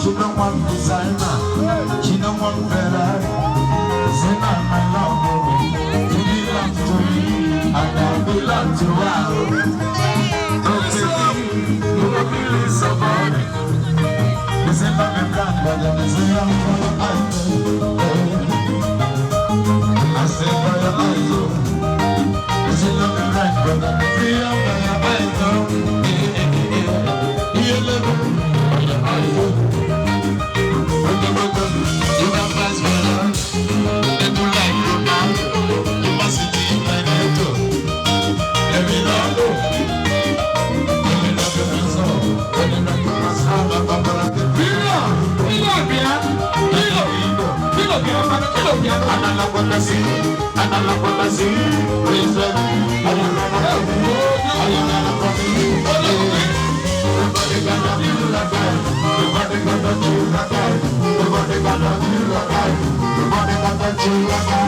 She don't want designer, she don't want Ferrari. Say not my love, you belong to me, and I belong to her. Don't take me, you will feel so bad. This is not a brand, but then it's a young for your eyes. I say for your eyes, this is not a brand, but then it's a young for your eyes. You live for your eyes. You got fast for love, and you like Ronaldo. You must see my network. Every love, every love you must have. Every love you must have. Another one to see, another one to see. Please love me, another one to see. Everybody gonna feel like that. Everybody gonna feel like that. Everybody gonna feel like that. Everybody gonna feel like that.